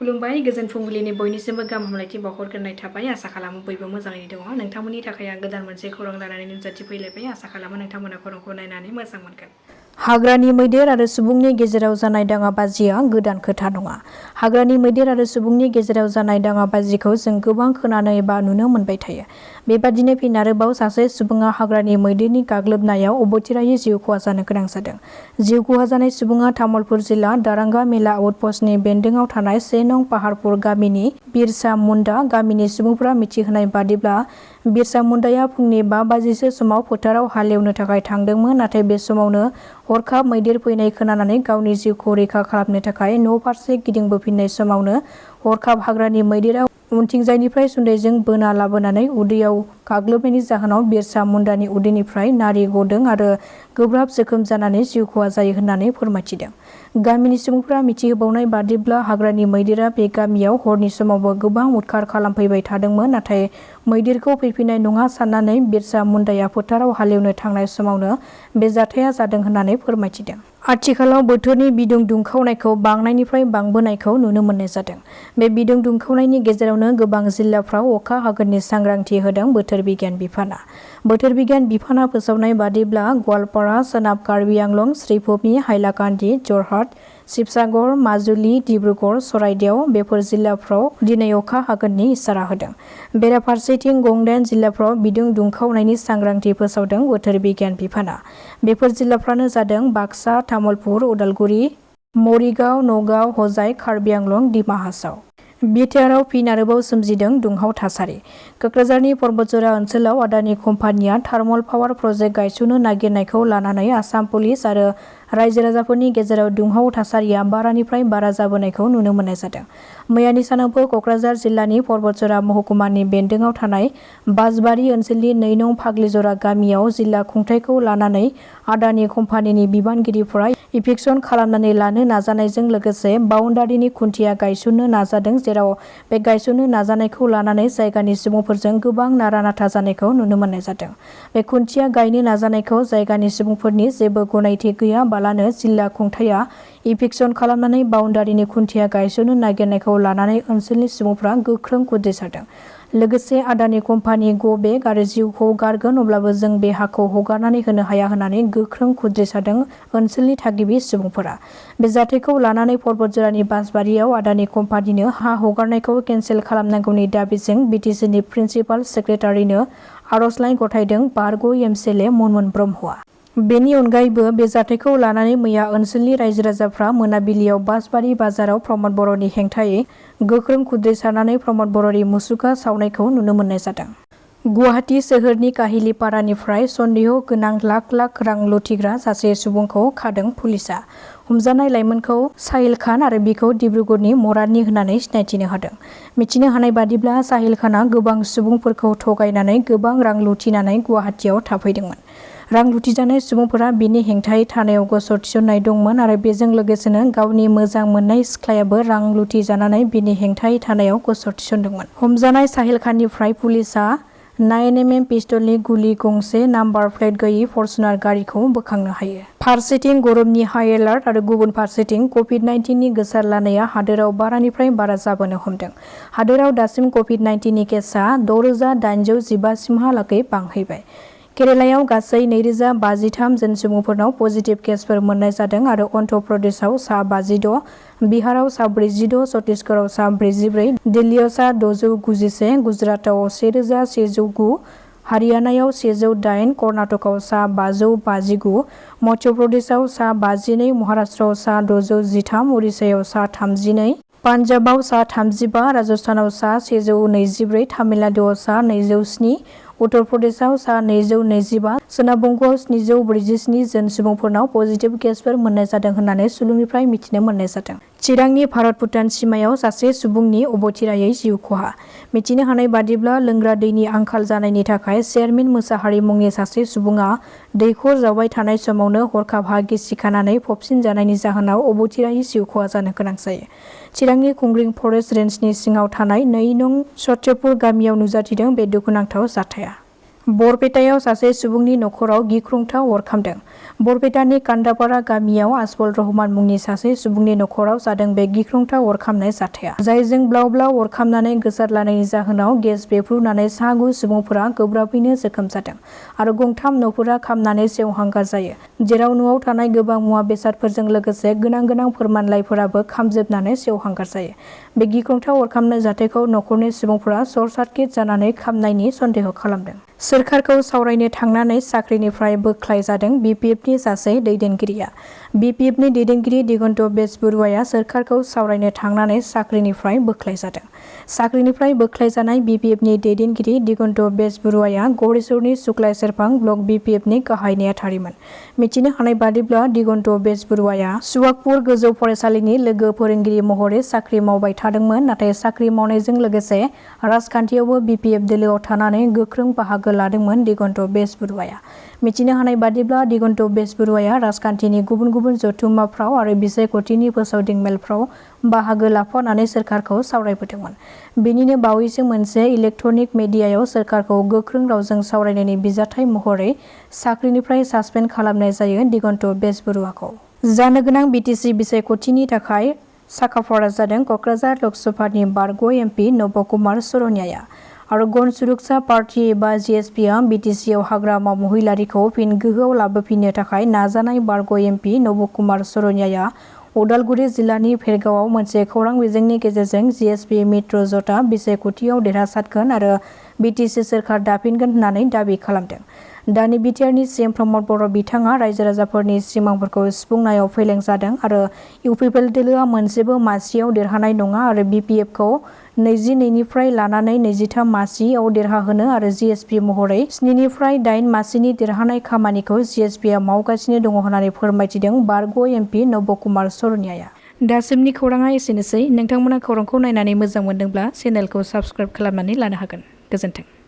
खुलुमबाय गोजोन फुंबिलिनि बयनिसिमबो गाहाम हामलायथि बावहरग्रोनाय थाबाय। आसा खालामो बयबो मोजाङैनो दङ। नोंथांमोननि थाखाय आं गोदान मोनसे खौरां लानानै नुजाथिफैलायबाय। आसा खालामो नोंथांमोना खौरांखौ नायनानै मोजां मोनगोन। हाग्रानि मैदेर आरो सुबुंनि गेजेराव जानाय दाङाबाजिया गोदान खोथा नङा। हाग्रानि मैदेर आरो सुबुंनि गेजेराव जानाय दाङाबाजिखौ जों गोबां खोनानो एबा नुनो मोनबाय थायो। बेबादिनो फिन आरोबाव सासे सुबुङा हाग्रानि मैदेरनि गाग्लोबनायाव अबथिरायै जिउ खहा जानो गोनां जादों। जिउ खहा जानाय सुबुङा तामुलपुर जिल्ला दारांगा मेला आउटपस्टनि बेन्दोंआव थानाय 1 नं पाहारपुर गामिनि बिरसा मुन्डा। गामिनि सुबुंफोरा मिथिहोनाय बादिब्ला बिरसा मुन्डाया फुंनि 5 बाजिसो समाव फोथाराव हालेवनो थाखाय थांदोंमोन। नाथाय बे समावनो हरखाब मैदेर फैनाय खोनानानै गावनि जिउखौ रैखा खालामनो थाखाय न'फारसे गिदिंबोफिननाय समावनो हरखाब हाग्रानि मैदेरा उनथिंजायनिफ्राय सुन्दैजों बोना लाबोनानै उदैयाव गाग्लोबनायनि जाहोनाव बिरसा मुन्डानि उदैनिफ्राय नारि गदों आरो गोब्राब जोखोम जानानै जिउ खहा जायो होननानै फोरमायथिदों। गामिनि सुबुंफोरा मिथिहोबावनाय बादिब्ला हाग्रानि मैदेरा बे गामियाव हरनि समावबो गोबां उदखार खालामफैबाय थादोंमोन। नाथाय मैदेरखौ फैफिननाय नङा साननानै बिरसा मुन्डाया फोथाराव हालेवनो थांनाय समावनो बे जाथाया जादों होननानै फोरमायथिदों। आथिखालाव बोथोरनि बिदुं दुंखावनायखौ बांनायनिफ्राय बांबोनायखौ नुनो मोननाय जादों। बे बिदुं दुंखावनायनि गेजेरावनो गोबां जिल्लाफ्राव अखा हागोननि सांग्रांथि होदों बोथोर बिगियान बिफाना। बोथोर बिगियान बिफाना फोसावनाय बादिब्ला गवालपारा, सोनाब कार्बि आंलं, श्रीभूमि, हाइलाकान्दि, जरहाट, शिबसागर, माजुलि, डिब्रुगड़, चराइदेव बेफोर जिल्लाफ्राव दिनै अखा हागोननि इसारा होदों। बेराफारसेथिं गंदाइन जिल्लाफ्राव बिदुं दुंखावनायनि सांग्रांथि फोसावदों बोथोर बिगियान बिफाना। बेफोर जिल्लाफ्रानो जादों बाक्सा, तामुलपुर, उदालगुरि, मरिगाव, नगाव, हजाइ, कार्बि आंलं, डिमा हासाव। बिटिआरआव फिन आरोबाव सोमजिदों दुंहाव थासारि। कक्राझारनि पर्बतजरा ओनसोलाव आदानि कम्पानिया थार्मल पावार प्रजेक्ट गायसननो नागिरनायखौ लानानै आसाम पुलिस आरो रायजो राजाफोरनि गेजेराव दुंहाव थासारिया बारानिफ्राय बारा जाबोनायखौ नुनो मोननाय जादों। मैयानि सानावबो कक्राझार जिल्लानि पर्बतजरा महकुमानि बेन्दोंआव थानाय बासबारि ओनसोलनि 2 नं फाग्लिजरा गामियाव जिल्ला खुंथायखौ लानानै आदानि कम्पानिनि बिबानगिरिफोरा इभिकसन खालामनानै लानो नाजानायजों लोगोसे बाउन्डारिनि खुन्थिया गायसननो नाजादों। जेराव बे गायसननो नाजानायखौ लानानै जायगानि सुबुंफोरजों गोबां नारा-नाथा जानायखौ नुनो मोननाय जादों। बे खुन्थिया गायनो नाजानायखौ जायगानि सुबुंफोरनि जेबो गनायथि गैयाबालानो जिल्ला खुंथाया इभिकसन खालामनानै बाउन्डारिनि खुन्थिया गायसननो नागिरनायखौ लानानै ओनसोलनि सुबुंफोरा गोख्रों खुद्रिसारदों। लोगोसे आदानि कम्पानि ग बेक आरो जिउखौ गारगोन अब्लाबो जों बे हाखौ हगारनानै होनो हाया होननानै गोख्रों खुद्रिसारदों ओनसोलनि थागिबि सुबुंफोरा। बे जाथायखौ लानानै पर्बतजरानि बासबारियाव आदानि कम्पानिनो हा हगारनायखौ केन्सेल खालामनांगौनि दाबिजों बिटिसिनि प्रिन्सिपाल सेक्रेटारिनो आर'जलाइ गथायदों बारग' एमसिएलए मनमोन ब्रह्मआ। बेनि अनगायैबो बे जाथायखौ लानानै मैया ओनसोलनि रायजो राजाफ्रा मोनाबिलियाव बासबारि बाजाराव प्रमद बर'नि हेंथायै गोख्रों खुद्रिसारनानै प्रमद बर'नि मुसुखा सावनायखौ नुनो मोननाय जादों। गुवाहाटी सोहोरनि काहिलिपारानिफ्राय सन्देह गोनां लाख रां लुथिग्रा सासे सुबुंखौ खादों पुलिसआ। हमजानाय लाइमोनखौ साहिल खान आरो बिखौ डिब्रुगड़नि मराननि होननानै सिनायथिनो हादों। मिथिनो हानाय बादिब्ला साहिल खानआ गोबां सुबुंफोरखौ थगायनानै गोबां रां लुथिनानै गुवाहाटीयाव थाफैदोंमोन। रां लुथिजानाय सुबुंफोरा बिनि हेंथायै थानायाव गसर थिसननाय दंमोन आरो बेजों लोगोसेनो गावनि मोजां मोननाय सिख्लायाबो रां लुथिजानानै बिनि हेंथायै थानायाव गसर थिसनदोंमोन। हमजानाय साहिल खाननिफ्राय पुलिसआ 9mm पिस्तलनि गुलि गंसे नाम्बार प्लेट गैयि फर्चुनार गारिखौ बोखांनो हायो। फारसेथिं गरमनि हाइ एलार्ट आरो गुबुन फारसेथिं कभिड-19नि गोसारलानाया हादोराव बारानिफ्राय बारा जाबोनो हमदों। हादोराव दासिम कभिड-19नि केसआ 6,815 सिमहालागै बांहैबाय। केरालायाव गासै 2,053 जन सुबुंफोरनाव पजिटिभ केसफोर मोननाय जादों आरो अन्ध्र प्रदेशआव सा 56, बिहाराव सा 42, छत्तीसगढ़आव सा 44, दिल्लीआव सा 691, गुजरातआव 1,109, हारियानायाव 108, कर्नाटकआव सा 559, मध्य प्रदेशआव सा 52, महाराष्ट्रआव सा 613, उरिष्यायाव सा 32, पान्जाबआव सा 35, राजस्थानाव सा 124, तामिलनाडुआव सा 207, उत्तर प्रदेशआव सा 225, सोनाब बंगआव 747 जन सुबुंफोरनाव पजिटिभ केसफोर मोननाय जादों होननानै सुलुंनिफ्राय मिथिनो मोननाय जादों। चिरांनि भारत-भुटान सिमायाव सासे सुबुंनि अबथिरायै जिउ खहा। मिथिनो हानाय बादिब्ला लोंग्रा दैनि आंखाल जानायनि थाखाय चेयारमेन मोसाहारि मुंनि सासे सुबुङा दैखर जावबाय थानाय समावनो हरखाब हा गिसिखानानै फबसिनजानायनि जाहोनाव अबथिरायै जिउ खहा जानो गोनां जायो। चिरांनि खुंग्रिं फरेस्ट रेन्जनि सिङाव थानाय 2 नं सत्यपुर गामियाव नुजाथिदों बे दुखुनांथाव जाथाया। बरपेटायाव सासे सुबुंनि नखराव गिख्रंथाव अर खामदों। बरपेटानि कान्दापारा गामियाव आसफल रहमान मुंनि सासे सुबुंनि नखराव जादों बे गिख्रंथाव अर खामनाय जाथाया, जायजों ब्लाव ब्लाव अर खामनानै गोसारलानायनि जाहोनाव गेस बेफ्रुनानै सा 9 सुबुंफोरा गोब्राबैनो जोखोम जादों आरो गंथाम न'फोरा खामनानै सेवहांगार जायो, जेराव न'आव थानाय गोबां मुवा बेसादफोरजों लोगोसे गोनां फोरमानलाइफोराबो खामजोबनानै सेवहांगार जायो। बे गिख्रंथाव अर खामनाय जाथायखौ नखरनि सुबुंफोरा सर्ट सार्किट जानानै खामनायनि सन्देह खालामदों। सोरखारखौ सावरायनो थांनानै साख्रिनिफ्राय बोख्लाय जादों BPFनि सासे दैदेनगिरिया। BPFनि दैदेनगिरि दिगन्त बेजबरुवाया सोरखारखौ सावरायनो थांनानै साख्रिनिफ्राय बोख्लाय जादों। साख्रिनिफ्राय बोख्लाय जानाय BPFनि दैदेनगिरि दिगन्त बेजबरुवाया गरेस्वरनि सुक्लाय सेरफां ब्लक BPFनि गाहाय नेहाथारिमोन। मिथिनो हानाय बादिब्ला दिगन्त बेजबरुवाया सुवागपुर गोजौ फरायसालिनि लोगो फोरोंगिरि महरै साख्रि मावबाय थादोंमोन, नाथाय साख्रि मावनायजों लोगोसे राजखान्थियावबो BPF दोलोआव थानानै गोख्रों बाहागो लादोंमोन दिगन्त बेजबरुवाया। मिथिनो हानाय बादिब्ला दिगन्त बेजबरुवाया राजखान्थिनि गुबुन जथुम्माफ्राव आरो बिसायख'थिनि फोसावदिं मेलफ्राव बाहागो लाफानानै सोरखारखौ सावरायबोदोंमोन। बेनिनो बावैसो मोनसे इलेक्ट्रनिक मिडियायाव सोरखारखौ गोख्रों रावजों सावरायनायनि बिजाथाइ महरै साख्रिनिफ्राय सासपेन्ड खालामनाय जायो दिगन्त बेजबरुवाखौ। जानो गोनां BTC बिसायख'थिनि थाखाय साखाफारा जादों कक्राझार लकसभानि बारग' MP नबकुमार सरनियाया आरो गण सुरक्षा पार्टी एबा GSPआ BTCआव हाग्रामा महिलारिखौ फिन गोहोआव लाबोफिननो थाखाय नाजानाय बारग' MP नबकुमार सरनियाया उदालगुरि जिल्लानि भेरगावआव मोनसे खौरां बिजोंनि गेजेरजों GSP मित्र ज'था बिसायख'थियाव देरहासारगोन आरो BTC सोरखार दाफिनगोन होननानै दाबि खालामदों। दानि बिटिआरनि CM प्रमद बर' बिथाङा रायजो राजाफोरनि सिमांफोरखौ सुफुंनायाव फेलें जादों आरो इउपिपिएल दोलोआ मोनसेबो मासियाव देरहानाय नङा आरो BPFखौ 22निफ्राय लानानै 23 मासियाव देरहाहोनो आरो GSP महरै 7निफ्राय 8 मासिनि देरहानाय खामानिखौ GSPआ मावगासिनो दङ होननानै फोरमायथिदों बारग' MP नबकुमार सरनियाया। दासिमनि खौराङा एसेनोसै। नोंथांमोना खौरांखौ नायनानै मोजां मोनदोंब्ला चेनेलखौ साबस्क्राइब खालामनानै लानो हागोन। गोजोन्थों।